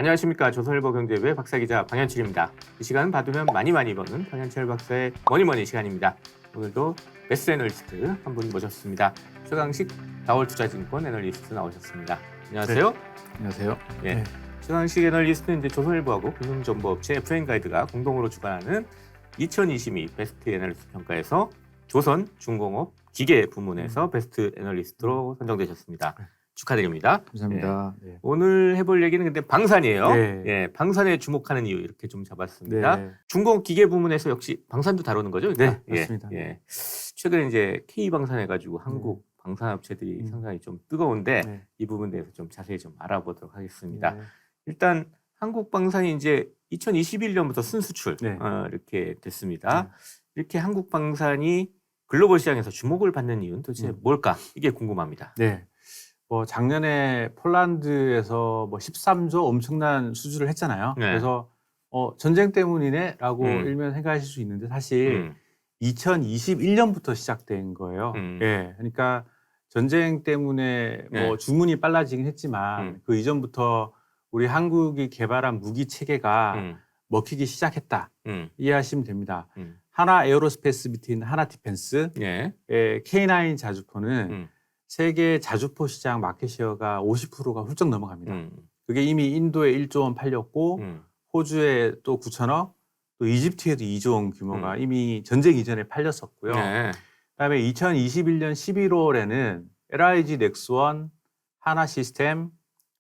안녕하십니까. 조선일보 경제부의 박사기자 방현철입니다. 이 시간은 받으면 많이 버는 방현철 박사의 머니머니 시간입니다. 오늘도 베스트 애널리스트 한 분 모셨습니다. 최강식 다월투자증권 애널리스트 나오셨습니다. 안녕하세요. 네. 안녕하세요. 예. 네. 최강식 애널리스트는 이제 조선일보하고 금융정보업체 FN가이드가 공동으로 주관하는 2022 베스트 애널리스트 평가에서 조선중공업 기계 부문에서 베스트 애널리스트로 선정되셨습니다. 축하드립니다. 감사합니다. 예. 네. 오늘 해볼 얘기는 근데 방산이에요. 네. 예, 방산에 주목하는 이유 이렇게 좀 잡았습니다. 네. 중공업 기계 부문에서 역시 방산도 다루는 거죠? 그러니까? 네, 맞습니다. 예. 최근에 이제 K 방산해가지고 한국 방산업체들이 상당히 좀 뜨거운데 네. 이 부분에 대해서 좀 자세히 좀 알아보도록 하겠습니다. 네. 일단 한국 방산이 이제 2021년부터 순수출 네. 이렇게 됐습니다. 이렇게 한국 방산이 글로벌 시장에서 주목을 받는 이유는 도대체 뭘까? 이게 궁금합니다. 네. 작년에 폴란드에서 13조 엄청난 수주를 했잖아요. 네. 그래서 전쟁 때문이네라고 일면 생각하실 수 있는데 사실 2021년부터 시작된 거예요. 예. 그러니까 전쟁 때문에 네. 주문이 빨라지긴 했지만 그 이전부터 우리 한국이 개발한 무기 체계가 먹히기 시작했다. 이해하시면 됩니다. 하나 에어로스페이스 밑인 하나 디펜스, 예. K9 자주포는 세계 자주포 시장 마켓시어가 50%가 훌쩍 넘어갑니다. 그게 이미 인도에 1조 원 팔렸고 호주에 또 9천억, 또 이집트에도 2조 원 규모가 이미 전쟁 이전에 팔렸었고요. 네. 그다음에 2021년 11월에는 LIG 넥스원, 하나 시스템,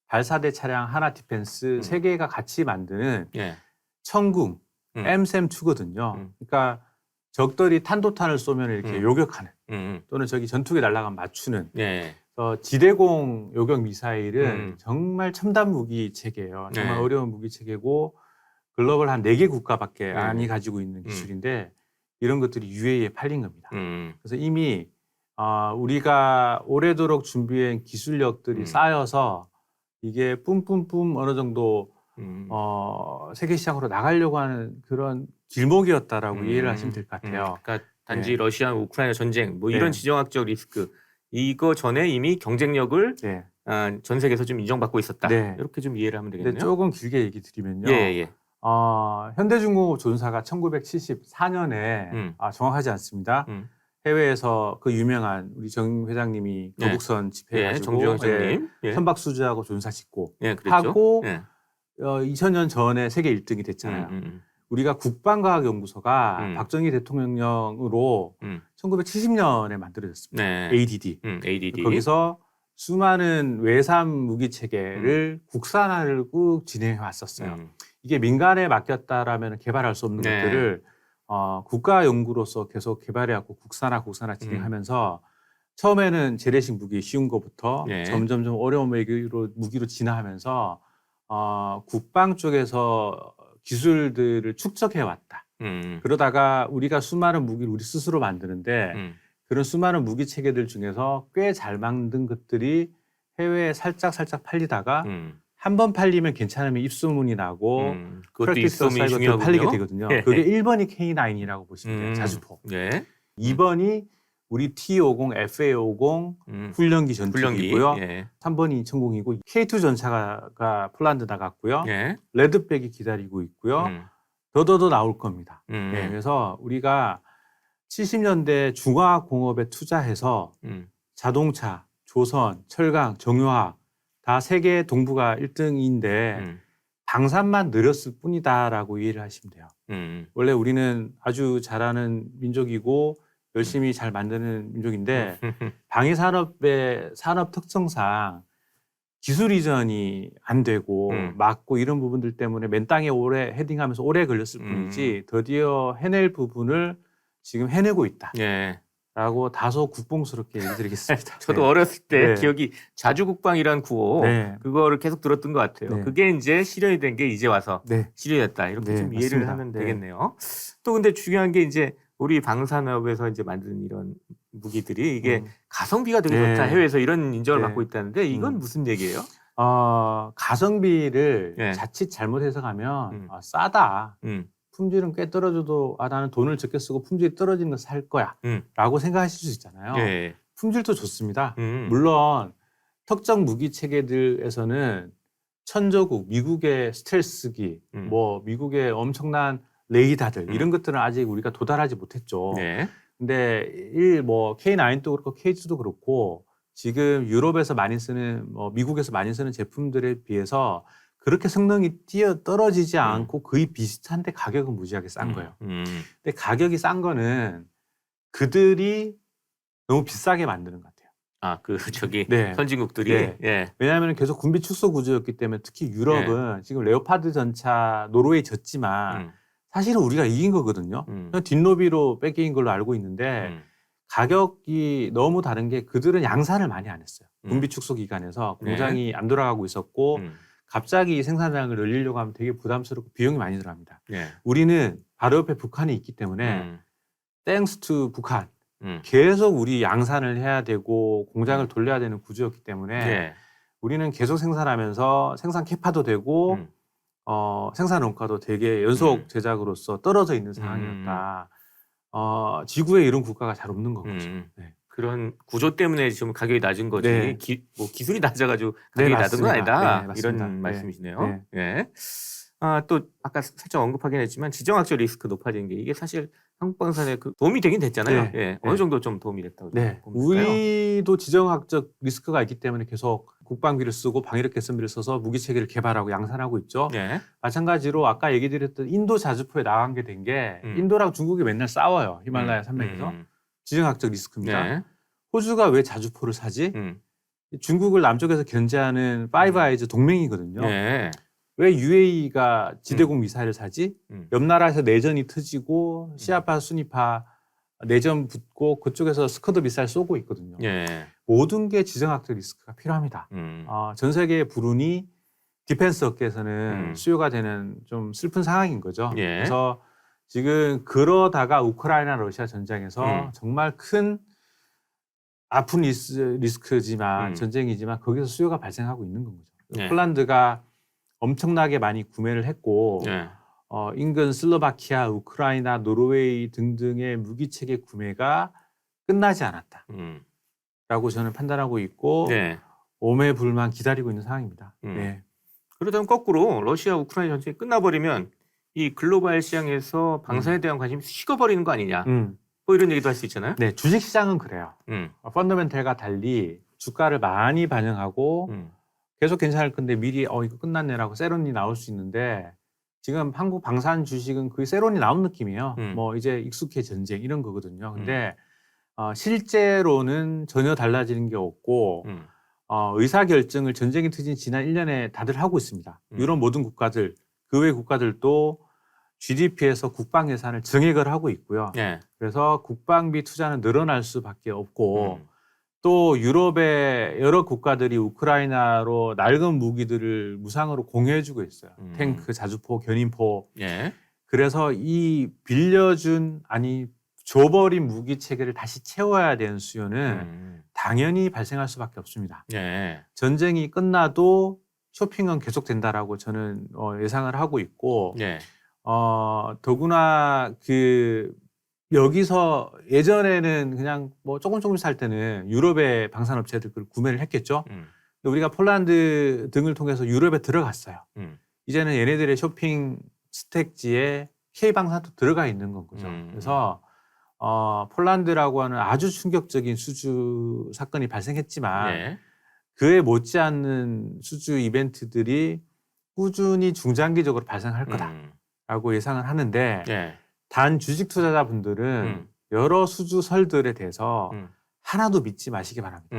발사대 차량 하나 디펜스 세 개가 같이 만드는 예. 천궁 MSM2거든요. 그러니까 적들이 탄도탄을 쏘면 이렇게 요격하는 또는 저기 전투기 날아가면 맞추는 예. 지대공 요격 미사일은 정말 첨단 무기 체계예요. 정말 네. 어려운 무기 체계고 글로벌 한 4개 국가밖에 안 가지고 있는 기술인데 이런 것들이 UAE에 팔린 겁니다. 그래서 이미 우리가 오래도록 준비한 기술력들이 쌓여서 이게 뿜뿜뿜 어느 정도 세계 시장으로 나가려고 하는 그런 길목이었다라고 이해를 하시면 될 것 같아요. 그러니까 단지 네. 러시아 우크라이나 전쟁 뭐 이런 네. 지정학적 리스크 이거 전에 이미 경쟁력을 네. 전 세계에서 좀 인정받고 있었다. 네. 이렇게 좀 이해를 하면 근데 되겠네요. 조금 길게 얘기 드리면요. 예. 현대중공업 존사가 1974년에 정확하지 않습니다. 해외에서 그 유명한 우리 정 회장님이 네. 거북선 집회해가지고 정주영 회장님. 선박수주하고 존사 짓고 그랬죠. 하고 예. 2000년 전에 세계 1등이 됐잖아요. 우리가 국방과학연구소가 박정희 대통령령으로 1970년에 만들어졌습니다. 네. ADD. ADD. 거기서 수많은 외산 무기 체계를 국산화를 꾹 진행해 왔었어요. 이게 민간에 맡겼다라면 개발할 수 없는 네. 것들을 국가 연구로서 계속 개발해왔고 국산화 진행하면서 처음에는 재래식 무기 쉬운 거부터 네. 점점 어려운 무기로 진화하면서 국방 쪽에서 기술들을 축적해 왔다. 그러다가 우리가 수많은 무기를 우리 스스로 만드는데 그런 수많은 무기 체계들 중에서 꽤 잘 만든 것들이 해외에 살짝 팔리다가 한 번 팔리면 괜찮으면 입소문이 나고 프랙티스 사이버도 팔리게 되거든요. 예. 그게 1번이 K9이라고 보시면 돼요. 자주포. 네. 2번이 우리 T50, FA50 훈련기 전투기고요. 예. 3번이 인천공이고 K2 전차가 폴란드 나갔고요. 예. 레드백이 기다리고 있고요. 더더더 나올 겁니다. 네, 그래서 우리가 70년대 중화공업에 투자해서 자동차, 조선, 철강, 정유화 다 세계 동부가 1등인데 방산만 느렸을 뿐이다라고 이해를 하시면 돼요. 원래 우리는 아주 잘하는 민족이고 열심히 잘 만드는 민족인데 방위산업의 산업 특성상 기술 이전이 안 되고 막고 이런 부분들 때문에 맨 땅에 오래 헤딩하면서 오래 걸렸을 뿐이지 드디어 해낼 부분을 지금 해내고 있다. 예. 라고 다소 국뽕스럽게 얘기 드리겠습니다. 저도 네. 어렸을 때 네. 기억이 자주국방이란 구호 네. 그거를 계속 들었던 것 같아요. 네. 그게 이제 실현이 된 게 이제 와서 네. 실현했다. 이렇게 네, 좀 이해를 맞습니다. 하면 네. 되겠네요. 또 근데 중요한 게 이제 우리 방산업에서 이제 만든 이런 무기들이 이게 가성비가 되게 네. 좋다. 해외에서 이런 인정을 네. 받고 있다는데 이건 무슨 얘기예요? 가성비를 네. 자칫 잘못 해석하면 싸다. 품질은 꽤 떨어져도 나는 돈을 적게 쓰고 품질이 떨어지는 거 살 거야 라고 생각하실 수 있잖아요. 천조국, 미국의 스텔스기, 뭐 미국의 엄청난 레이더들 이런 것들은 아직 우리가 도달하지 못했죠. 네. 근데 뭐 K9도 그렇고 K2도 그렇고 지금 유럽에서 많이 쓰는 뭐 미국에서 많이 쓰는 제품들에 비해서 그렇게 성능이 떨어지지 않고 거의 비슷한데 가격은 무지하게 싼 거예요. 근데 가격이 싼 거는 그들이 너무 비싸게 만드는 것 같아요. 아, 저기 네. 선진국들이. 네. 예. 왜냐하면 계속 군비 축소 구조였기 때문에 특히 유럽은 지금 레오파드 전차 노르웨이 졌지만 사실은 우리가 이긴 거거든요. 뒷로비로 뺏긴 걸로 알고 있는데 가격이 너무 다른 게 그들은 양산을 많이 안 했어요. 군비 축소 기간에서 공장이 안 돌아가고 있었고 갑자기 생산량을 늘리려고 하면 되게 부담스럽고 비용이 많이 들어갑니다. 우리는 바로 옆에 북한이 있기 때문에 땡스 투 북한 계속 우리 양산을 해야 되고 공장을 돌려야 되는 구조였기 때문에 우리는 계속 생산하면서 생산 캐파도 되고 생산 원가도 되게 연속 제작으로서 떨어져 있는 상황이었다. 지구에 이런 국가가 잘 없는 거죠. 네. 그런 구조 때문에 지금 가격이 낮은 거지. 네. 뭐 기술이 낮아가지고 가격이 낮은 건 아니다. 네, 이런 말씀이시네요. 네. 예. 또 아까 살짝 언급하긴 했지만 지정학적 리스크 높아지는 게 이게 사실 한국방산에 도움이 되긴 됐잖아요. 네. 예. 어느 정도 좀 도움이 됐다고 네. 봅니까? 우리도 지정학적 리스크가 있기 때문에 계속 국방비를 쓰고 방위력 개선비를 써서 무기 체계를 개발하고 양산하고 있죠. 네. 마찬가지로 아까 얘기 드렸던 인도 자주포에 나간 게 된 게 인도랑 중국이 맨날 싸워요. 히말라야 산맥에서. 지정학적 리스크입니다. 네. 호주가 왜 자주포를 사지? 중국을 남쪽에서 견제하는 파이브 아이즈 동맹이거든요. 네. 왜 UAE가 지대공 미사일을 사지? 옆 나라에서 내전이 터지고 시아파, 순위파 내전 붙고 그쪽에서 스커드 미사일 쏘고 있거든요. 네. 모든 게 지정학적 리스크가 필요합니다. 전 세계의 불운이 디펜스 업계에서는 수요가 되는 좀 슬픈 상황인 거죠. 예. 그래서 지금 그러다가 우크라이나 러시아 전쟁에서 정말 큰 아픈 리스크지만 전쟁이지만 거기서 수요가 발생하고 있는 거죠. 예. 폴란드가 엄청나게 많이 구매를 했고 예. 인근 슬로바키아, 우크라이나, 노르웨이 등등의 무기체계 구매가 끝나지 않았다. 라고 저는 판단하고 있고 네. 오매불만 기다리고 있는 상황입니다. 네. 그러다면 거꾸로 러시아 우크라이나 전쟁이 끝나버리면 이 글로벌 시장에서 방산에 대한 관심이 식어버리는 거 아니냐. 뭐 이런 얘기도 할 수 있잖아요. 네, 주식시장은 그래요. 펀더멘털과 달리 주가를 많이 반영하고 계속 괜찮을 건데 미리 이거 끝났네라고 세론이 나올 수 있는데 지금 한국 방산 주식은 그 세론이 나온 느낌이에요. 뭐 이제 익숙해 전쟁 이런 거거든요. 근데 실제로는 전혀 달라지는 게 없고 의사결정을 전쟁이 터진 지난 1년에 다들 하고 있습니다. 유럽 모든 국가들, 그 외 국가들도 GDP에서 국방 예산을 증액을 하고 있고요. 네. 그래서 국방비 투자는 늘어날 수밖에 없고 또 유럽의 여러 국가들이 우크라이나로 낡은 무기들을 무상으로 공유해주고 있어요. 탱크, 자주포, 견인포. 예. 그래서 이 빌려준 줘버린 무기 체계를 다시 채워야 되는 수요는 당연히 발생할 수밖에 없습니다. 예. 전쟁이 끝나도 쇼핑은 계속된다라고 저는 예상을 하고 있고 예. 더구나 여기서 예전에는 그냥 뭐 조금 살 때는 유럽의 방산업체들 그걸 구매를 했겠죠. 근데 우리가 폴란드 등을 통해서 유럽에 들어갔어요. 이제는 얘네들의 쇼핑 스택지에 K방산도 들어가 있는 건 거죠. 그래서 폴란드라고 하는 아주 충격적인 수주 사건이 발생했지만 네. 그에 못지않는 수주 이벤트들이 꾸준히 중장기적으로 발생할 거다라고 예상을 하는데 네. 단 주식 투자자분들은 여러 수주설들에 대해서 하나도 믿지 마시기 바랍니다.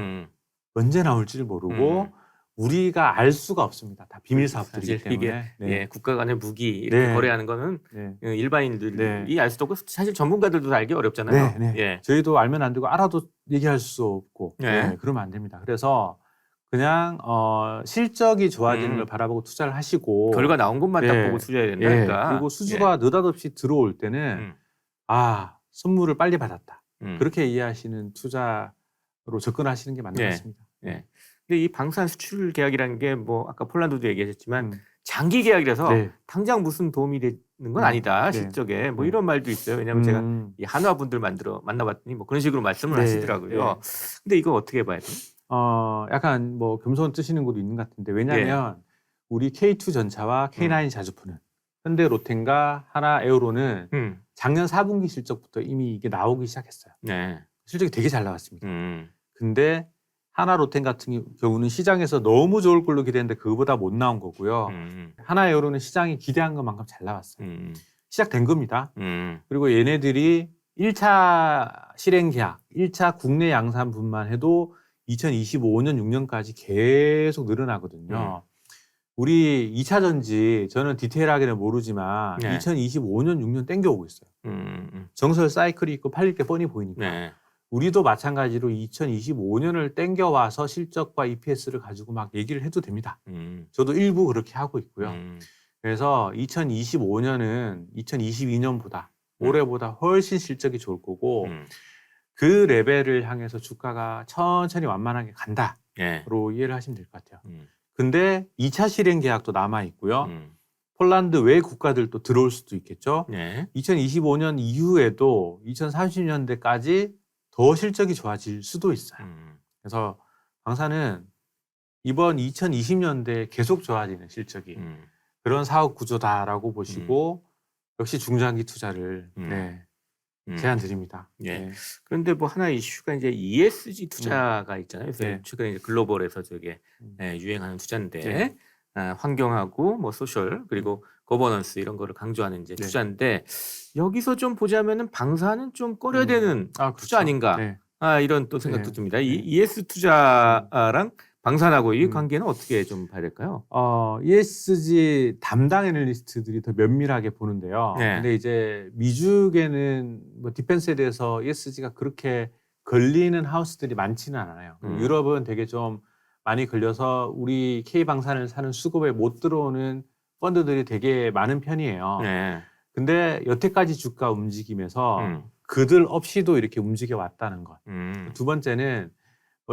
언제 나올지를 모르고 우리가 알 수가 없습니다. 다 비밀 사업들이기 때문에. 이게 네. 예, 국가 간의 무기 이렇게 네. 거래하는 거는 네. 일반인들이 알 수도 없고 사실 전문가들도 알기 어렵잖아요. 네. 예. 저희도 알면 안 되고 알아도 얘기할 수 없고 네. 그러면 안 됩니다. 그래서 그냥 실적이 좋아지는 걸 바라보고 투자를 하시고 결과 나온 것만 딱 네. 보고 투자해야 된다니까. 그리고 수주가 느닷없이 들어올 때는 선물을 빨리 받았다. 그렇게 이해하시는 투자로 접근하시는 게 맞는 것 같습니다. 네. 근데 이 방산 수출 계약이라는 게 뭐 아까 폴란드도 얘기하셨지만 장기 계약이라서 당장 무슨 도움이 되는 건 아니다. 실적에 뭐 이런 말도 있어요. 왜냐하면 제가 이 한화 분들 만나봤더니 뭐 그런 식으로 말씀을 하시더라고요. 근데 이거 어떻게 봐야 돼요? 약간 뭐 겸손 뜨시는 것도 있는 것 같은데 왜냐하면 우리 K2 전차와 K9 자주포는 현대 로템과 하나 에어로는 작년 4분기 실적부터 이미 이게 나오기 시작했어요. 네. 실적이 되게 잘 나왔습니다. 근데 하나 로템 같은 경우는 시장에서 너무 좋을 걸로 기대했는데 그거보다 못 나온 거고요. 하나 에어로는 시장이 기대한 것만큼 잘 나왔어요. 시작된 겁니다. 그리고 얘네들이 1차 실행 계약, 1차 국내 양산분만 해도 2025년, 6년까지 계속 늘어나거든요. 우리 2차 전지 저는 디테일하게는 모르지만 네. 2025년, 6년 땡겨오고 있어요. 정설 사이클이 있고 팔릴 게 뻔히 보이니까. 네. 우리도 마찬가지로 2025년을 땡겨와서 실적과 EPS를 가지고 막 얘기를 해도 됩니다. 저도 일부 그렇게 하고 있고요. 그래서 2025년은 2022년보다 올해보다 훨씬 실적이 좋을 거고 그 레벨을 향해서 주가가 천천히 완만하게 간다로 네. 이해를 하시면 될 것 같아요. 근데 2차 실행 계약도 남아 있고요. 폴란드 외 국가들도 들어올 수도 있겠죠. 네. 2025년 이후에도 2030년대까지 더 실적이 좋아질 수도 있어요. 그래서 방사는 이번 2020년대에 계속 좋아지는 실적이 그런 사업 구조다라고 보시고 역시 중장기 투자를 제안 드립니다. 예. 네. 그런데 뭐 하나 이슈가 이제 ESG 투자가 있잖아요. 그래서 네. 최근에 이제 글로벌에서 저게 유행하는 투자인데 환경하고 뭐 소셜 그리고 거버넌스 이런 거를 강조하는 이제 투자인데 여기서 좀 보자면은 방사는 좀 꺼려야 되는 그렇죠. 투자 아닌가? 네. 이런 또 생각도 네. 듭니다. 이 ES 투자랑 방산하고 이 음. 관계는 어떻게 좀 봐야 될까요? ESG 담당 애널리스트들이 더 면밀하게 보는데요. 네. 근데 이제 미국에는 뭐 디펜스에 대해서 ESG가 그렇게 걸리는 하우스들이 많지는 않아요. 유럽은 되게 좀 많이 걸려서 우리 K방산을 사는 수급에 못 들어오는 펀드들이 되게 많은 편이에요. 네. 근데 여태까지 주가 움직임에서 그들 없이도 이렇게 움직여 왔다는 것. 두 번째는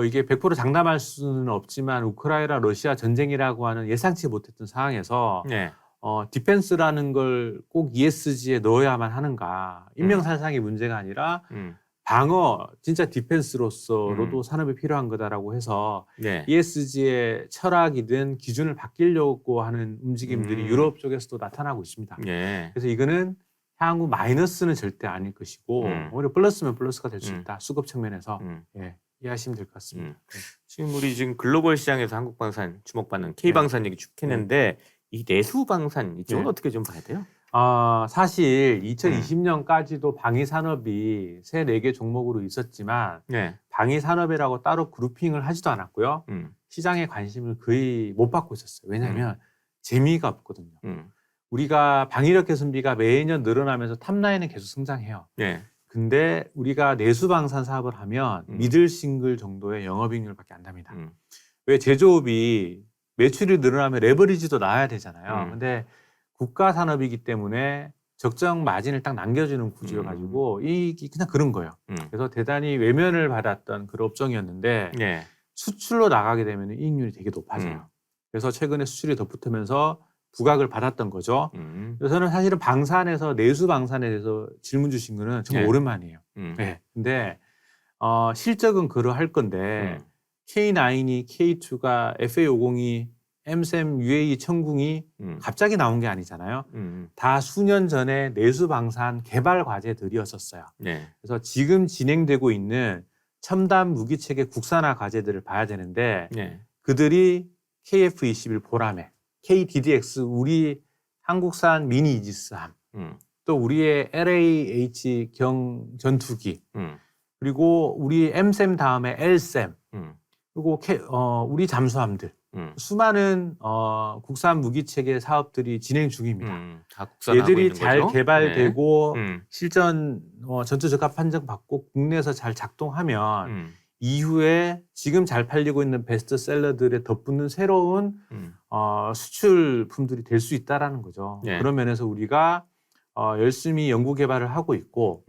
이게 100% 장담할 수는 없지만 우크라이나 러시아 전쟁이라고 하는 예상치 못했던 상황에서 네. 디펜스라는 걸 꼭 ESG에 넣어야만 하는가. 인명살상의 문제가 아니라 방어, 진짜 디펜스로서로도 산업이 필요한 거다라고 해서 네. ESG의 철학이든 기준을 바뀌려고 하는 움직임들이 유럽 쪽에서도 나타나고 있습니다. 네. 그래서 이거는 향후 마이너스는 절대 아닐 것이고 오히려 플러스면 플러스가 될 수 있다. 수급 측면에서 이해하시면 될 것 같습니다. 지금 우리 지금 글로벌 시장에서 한국방산 주목받는 K방산 얘기 쭉 했는데 이 내수방산 이쪽은 어떻게 좀 봐야 돼요? 사실 2020년까지도 방위산업이 3, 4개 종목으로 있었지만 방위산업이라고 따로 그룹핑을 하지도 않았고요. 시장의 관심을 거의 못 받고 있었어요. 왜냐하면 재미가 없거든요. 우리가 방위력 개선비가 매년 늘어나면서 탑라인은 계속 성장해요. 근데 우리가 내수방산 사업을 하면 미들 싱글 정도의 영업이익률밖에 안 납니다. 왜 제조업이 매출이 늘어나면 레버리지도 나와야 되잖아요. 근데 국가 산업이기 때문에 적정 마진을 딱 남겨주는 구조여가지고 이게 그냥 그런 거예요. 그래서 대단히 외면을 받았던 그런 업종이었는데 수출로 나가게 되면 이익률이 되게 높아져요. 그래서 최근에 수출이 더 붙으면서 부각을 받았던 거죠. 그래서 저는 사실은 방산에서 내수 방산에 대해서 질문 주신 거는 정말 오랜만이에요. 근데 실적은 그러할 건데 K9이 K2가 FA502 MSEM UAE 천궁이 갑자기 나온 게 아니잖아요. 다 수년 전에 내수 방산 개발 과제들이었었어요. 그래서 지금 진행되고 있는 첨단 무기 체계 국산화 과제들을 봐야 되는데 그들이 KF-21 보라매, KDDX 우리 한국산 미니 이지스함, 또 우리의 LAH 경 전투기, 그리고 우리 MSEM 다음에 LSEM, 그리고 우리 잠수함들. 수많은 국산 무기 체계 사업들이 진행 중입니다. 다 국산화하고 얘들이 있는 잘 거죠? 개발되고 실전 전투 적합 판정 받고 국내에서 잘 작동하면 이후에 지금 잘 팔리고 있는 베스트셀러들에 덧붙는 새로운 수출품들이 될 수 있다라는 거죠. 그런 면에서 우리가 열심히 연구 개발을 하고 있고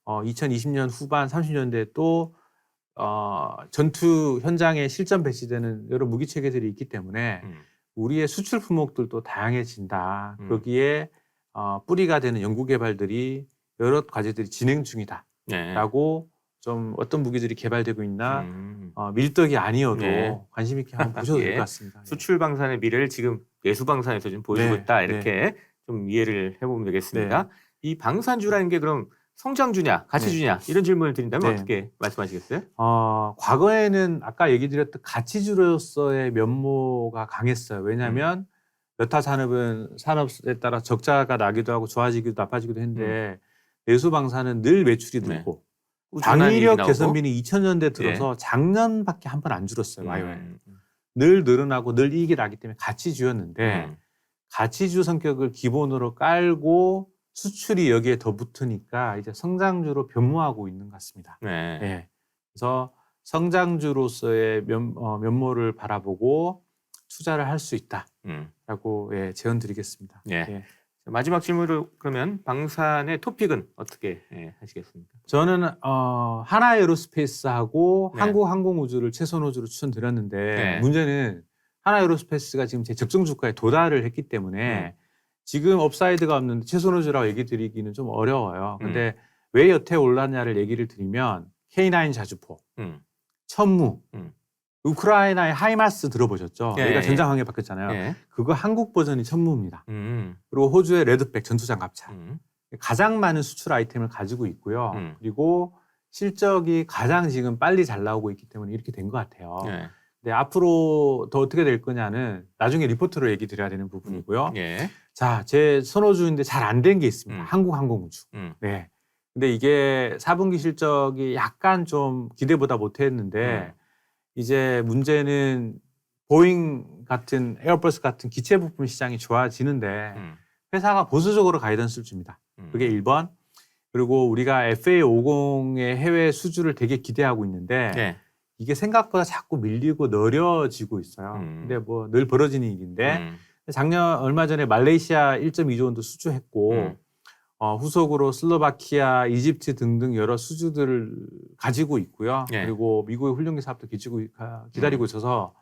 2020년 후반 30년대에 또 전투 현장에 실전 배치되는 여러 무기 체계들이 있기 때문에 우리의 수출 품목들도 다양해진다. 거기에 뿌리가 되는 연구 개발들이 여러 과제들이 진행 중이다라고 좀 어떤 무기들이 개발되고 있나 밀떡이 아니어도 네. 관심 있게 한번 보셔도 예. 될 것 같습니다. 수출 방산의 미래를 지금 내수 방산에서 좀 보여주고 네. 있다 이렇게 좀 이해를 해보면 되겠습니다. 네. 이 방산주라는 게 그럼 성장주냐 가치주냐 이런 질문을 드린다면 네. 어떻게 말씀하시겠어요? 과거에는 아까 얘기 드렸던 가치주로서의 면모가 강했어요. 왜냐하면 여타 산업은 산업에 따라 적자가 나기도 하고 좋아지기도 나빠지기도 했는데 내수 방산은 늘 매출이 네. 늘고 꾸준한 일이 방위력 나오고. 개선비는 2000년대 들어서 작년밖에 한 번 안 줄었어요. YOY. 음. 늘 늘어나고 늘 이익이 나기 때문에 가치주였는데 음. 가치주 성격을 기본으로 깔고 수출이 여기에 더 붙으니까 이제 성장주로 변모하고 있는 것 같습니다. 네. 예. 그래서 성장주로서의 면모를 바라보고 투자를 할 수 있다라고 제언 드리겠습니다. 예. 예. 마지막 질문으로 그러면 방산의 토픽은 어떻게 하시겠습니까? 저는 하나에어로스페이스하고 네. 한국항공우주를 최선호주로 추천드렸는데 네. 문제는 하나에어로스페이스가 지금 제 적정 주가에 도달을 했기 때문에 지금 업사이드가 없는데 최선호주라고 얘기 드리기는 좀 어려워요. 근데 왜 여태 올랐냐를 얘기를 드리면 K9 자주포, 천무, 우크라이나의 하이마스 들어보셨죠? 예, 여기가 예. 전장항에 바뀌었잖아요. 예. 그거 한국 버전이 천무입니다. 그리고 호주의 레드백 전투장갑차. 가장 많은 수출 아이템을 가지고 있고요. 그리고 실적이 가장 지금 빨리 잘 나오고 있기 때문에 이렇게 된 것 같아요. 예. 근데 앞으로 더 어떻게 될 거냐는 나중에 리포트로 얘기 드려야 되는 부분이고요. 예. 자, 제 선호주인데 잘 안 된 게 있습니다. 한국항공우주. 네. 근데 이게 4분기 실적이 약간 좀 기대보다 못했는데 이제 문제는 보잉 같은 에어버스 같은 기체 부품 시장이 좋아지는데 회사가 보수적으로 가이던스를 줍니다. 그게 1번. 그리고 우리가 FA50의 해외 수주를 되게 기대하고 있는데 예. 이게 생각보다 자꾸 밀리고 느려지고 있어요. 근데 뭐 늘 벌어지는 일인데 작년 얼마 전에 말레이시아 1.2조 원도 수주했고 후속으로 슬로바키아, 이집트 등등 여러 수주들을 가지고 있고요. 예. 그리고 미국의 훈련기 사업도 기다리고 있어서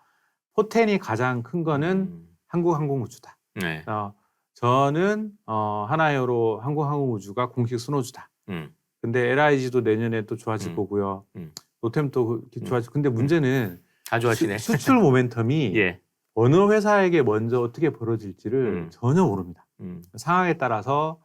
포텐이 가장 큰 거는 한국항공우주다. 네. 저는 하나에어로 한국항공우주가 공식 선호주다. 근데 LIG도 내년에 또 좋아질 거고요. 노템도 좋아질. 근데 문제는 다 좋아지네. 수출 모멘텀이 예. 어느 회사에게 먼저 어떻게 벌어질지를 전혀 모릅니다. 상황에 따라서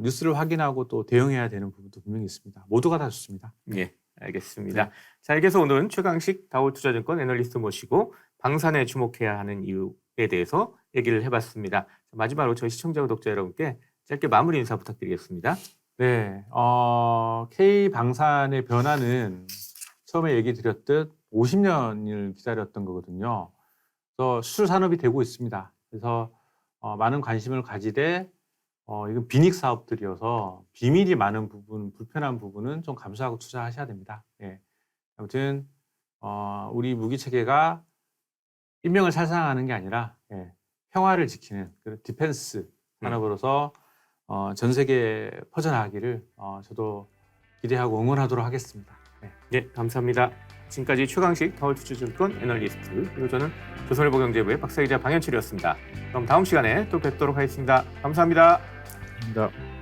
뉴스를 확인하고 또 대응해야 되는 부분도 분명히 있습니다. 모두가 다 좋습니다. 예, 알겠습니다. 자, 이렇게 해서 오늘은 최강식 다올투자증권 애널리스트 모시고 방산에 주목해야 하는 이유에 대해서 얘기를 해봤습니다. 마지막으로 저희 시청자 구독자 여러분께 짧게 마무리 인사 부탁드리겠습니다. 네, K방산의 변화는 처음에 얘기 드렸듯 50년을 기다렸던 거거든요. 그래서 수출 산업이 되고 있습니다. 그래서 많은 관심을 가지되 이건 빈익 사업들이어서 비밀이 많은 부분, 불편한 부분은 좀 감수하고 투자하셔야 됩니다. 예. 아무튼 우리 무기 체계가 인명을 살상하는 게 아니라 평화를 지키는 그런 디펜스 산업으로서 전 세계에 퍼져나가기를 저도 기대하고 응원하도록 하겠습니다. 네, 감사합니다. 지금까지 최강식 다올투자증권 애널리스트 그리고 저는 조선일보경제부의 박사기자 방현철이었습니다. 그럼 다음 시간에 또 뵙도록 하겠습니다. 감사합니다. 감사합니다.